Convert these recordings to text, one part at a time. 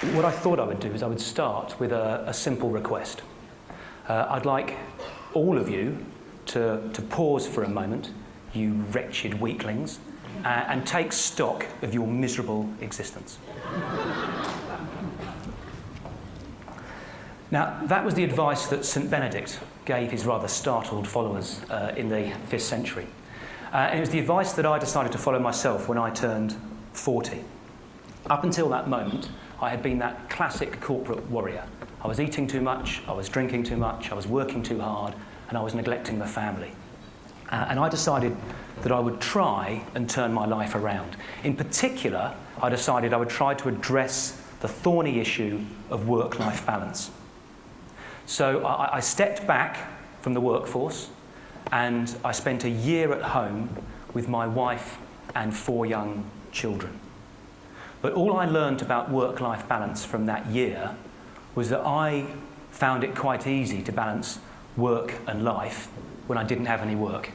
What I thought I would do is I would start with a simple request. I'd like all of you to pause for a moment, you wretched weaklings, and take stock of your miserable existence. Now, that was the advice that St. Benedict gave his rather startled followers in the 5th century. And it was the advice that I decided to follow myself when I turned 40. Up until that moment, I had been that classic corporate warrior. I was eating too much, I was drinking too much, I was working too hard, and I was neglecting the family. And I decided that I would try and turn my life around. In particular, I decided I would try to address the thorny issue of work-life balance. So I stepped back from the workforce and I spent a year at home with my wife and 4 young children. But all I learned about work-life balance from that year was that I found it quite easy to balance work and life when I didn't have any work.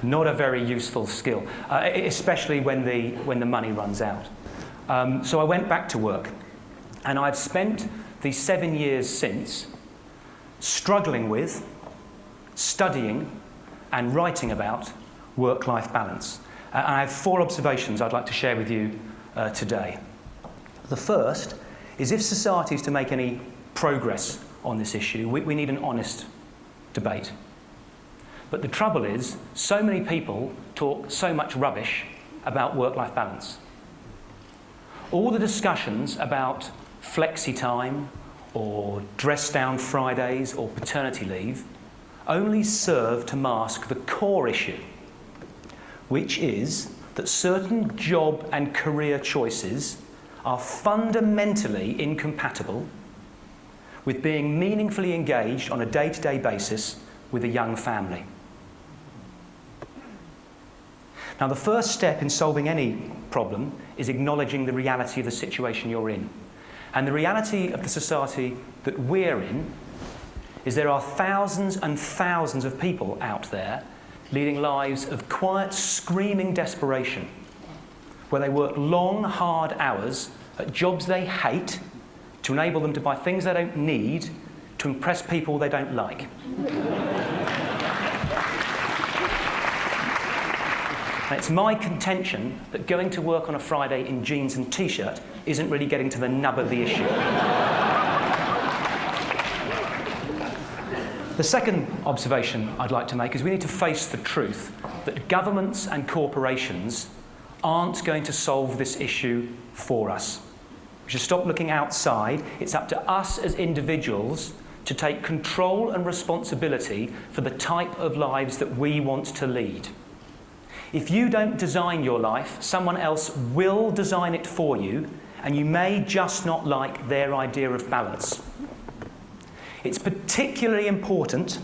Not a very useful skill, especially when the money runs out. So I went back to work. And I've spent the 7 years since struggling with, studying, and writing about work-life balance. And I have 4 observations I'd like to share with you today. The first is if society is to make any progress on this issue, we need an honest debate. But the trouble is, so many people talk so much rubbish about work-life balance. All the discussions about flexi time, or dress down Fridays, or paternity leave, only serve to mask the core issue, which is that certain job and career choices are fundamentally incompatible with being meaningfully engaged on a day-to-day basis with a young family. Now, the first step in solving any problem is acknowledging the reality of the situation you're in. And the reality of the society that we're in is there are thousands and thousands of people out there leading lives of quiet, screaming desperation, where they work long, hard hours at jobs they hate to enable them to buy things they don't need to impress people they don't like. And it's my contention that going to work on a Friday in jeans and t-shirt isn't really getting to the nub of the issue. The second observation I'd like to make is we need to face the truth that governments and corporations aren't going to solve this issue for us. We should stop looking outside. It's up to us as individuals to take control and responsibility for the type of lives that we want to lead. If you don't design your life, someone else will design it for you, and you may just not like their idea of balance. It's particularly important,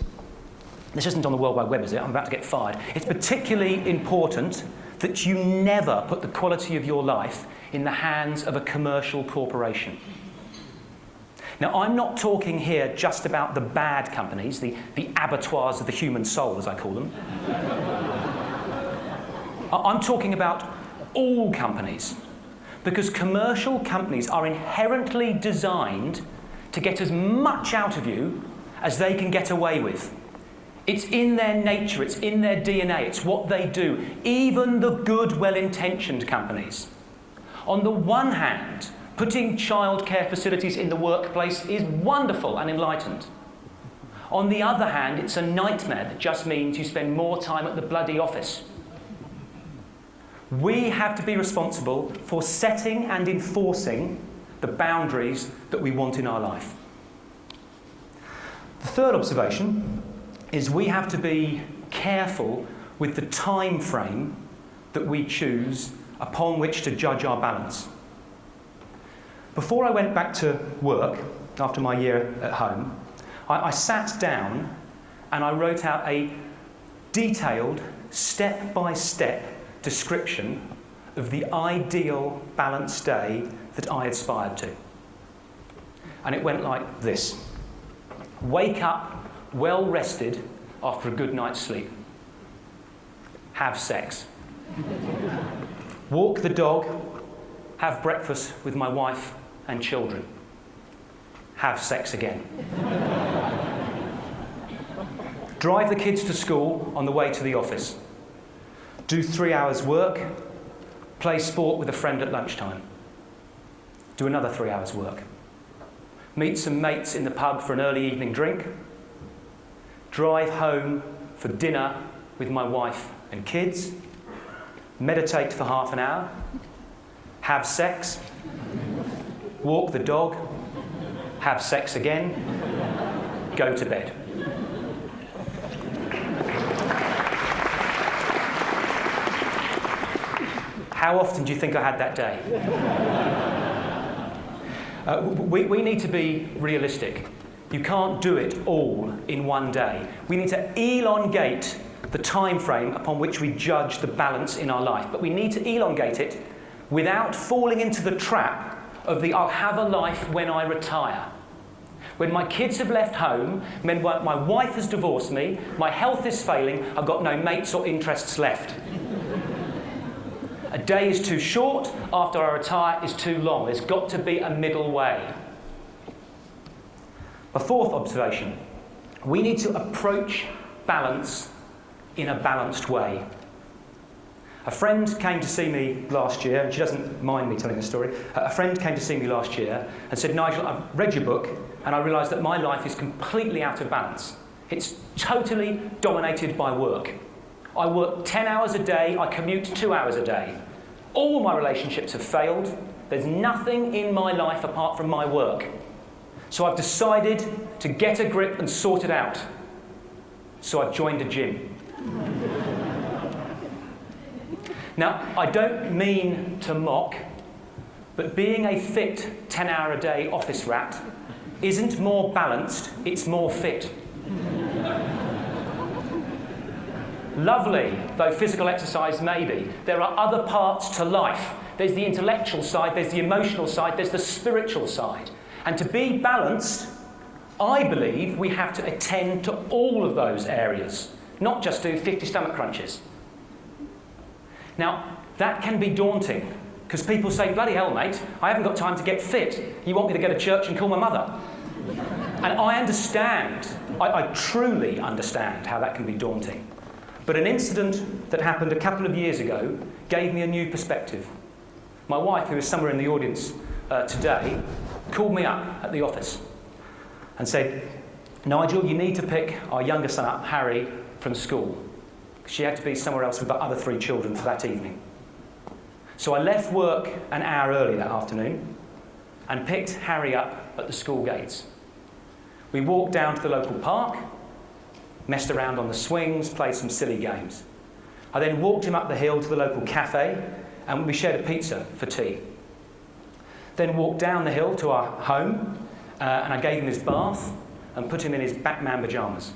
this isn't on the World Wide Web, is it? I'm about to get fired. It's particularly important that you never put the quality of your life in the hands of a commercial corporation. Now, I'm not talking here just about the bad companies, the abattoirs of the human soul, as I call them. I'm talking about all companies, because commercial companies are inherently designed to get as much out of you as they can get away with. It's in their nature, it's in their DNA, it's what they do, even the good, well-intentioned companies. On the one hand, putting childcare facilities in the workplace is wonderful and enlightened. On the other hand, it's a nightmare that just means you spend more time at the bloody office. We have to be responsible for setting and enforcing the boundaries that we want in our life. The third observation is we have to be careful with the time frame that we choose upon which to judge our balance. Before I went back to work, after my year at home, I sat down and I wrote out a detailed, step-by-step description of the ideal balanced day that I aspired to. And it went like this. Wake up well rested after a good night's sleep. Have sex. Walk the dog have breakfast with my wife and children, have sex again. Drive the kids to school on the way to the office. Do 3 hours work, play sport with a friend at lunchtime. Do another 3 hours work. Meet some mates in the pub for an early evening drink. Drive home for dinner with my wife and kids. Meditate for half an hour. Have sex. Walk the dog. Have sex again. Go to bed. How often do you think I had that day? We need to be realistic. You can't do it all in one day. We need to elongate the time frame upon which we judge the balance in our life. But we need to elongate it without falling into the trap of the I'll have a life when I retire. When my kids have left home, when my wife has divorced me, my health is failing, I've got no mates or interests left. A day is too short, after I retire is too long. There's got to be a middle way. A fourth observation, we need to approach balance in a balanced way. A friend came to see me last year, and she doesn't mind me telling the story. A friend came to see me last year and said, Nigel, I've read your book and I realised that my life is completely out of balance. It's totally dominated by work. I work 10 hours a day, I commute 2 hours a day. All my relationships have failed. There's nothing in my life apart from my work. So I've decided to get a grip and sort it out. So I've joined a gym. Now, I don't mean to mock, but being a fit 10-hour-a-day office rat isn't more balanced, it's more fit. Lovely, though physical exercise may be, there are other parts to life. There's the intellectual side, there's the emotional side, there's the spiritual side. And to be balanced, I believe we have to attend to all of those areas, not just do 50 stomach crunches. Now, that can be daunting, because people say, bloody hell, mate, I haven't got time to get fit. You want me to go to church and call my mother? And I understand, I truly understand how that can be daunting. But an incident that happened a couple of years ago gave me a new perspective. My wife, who is somewhere in the audience today, called me up at the office and said, Nigel, you need to pick our younger son up, Harry, from school. She had to be somewhere else with the other 3 children for that evening. So I left work an hour early that afternoon and picked Harry up at the school gates. We walked down to the local park, messed around on the swings, played some silly games. I then walked him up the hill to the local cafe and we shared a pizza for tea. Then walked down the hill to our home and I gave him his bath and put him in his Batman pyjamas.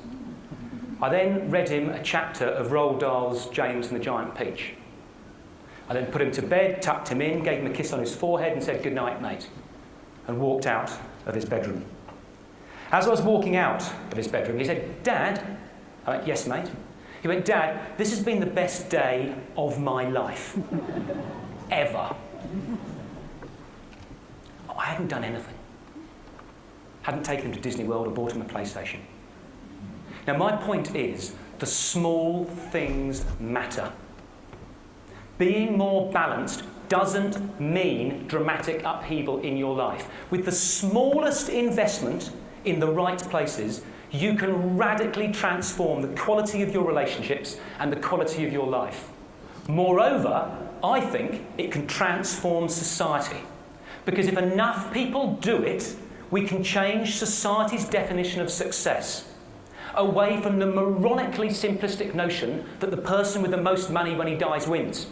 I then read him a chapter of Roald Dahl's James and the Giant Peach. I then put him to bed, tucked him in, gave him a kiss on his forehead and said, good night, mate, and walked out of his bedroom. As I was walking out of his bedroom, he said, Dad? I went, yes, mate. He went, Dad, this has been the best day of my life. Ever. I hadn't done anything. Hadn't taken him to Disney World or bought him a PlayStation. Now, my point is, the small things matter. Being more balanced doesn't mean dramatic upheaval in your life. With the smallest investment in the right places, you can radically transform the quality of your relationships and the quality of your life. Moreover, I think it can transform society. Because if enough people do it, we can change society's definition of success, away from the moronically simplistic notion that the person with the most money when he dies wins,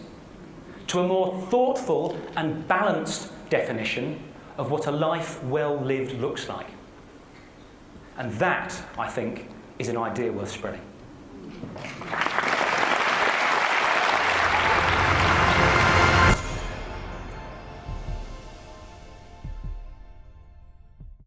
to a more thoughtful and balanced definition of what a life well lived looks like. And that, I think, is an idea worth spreading.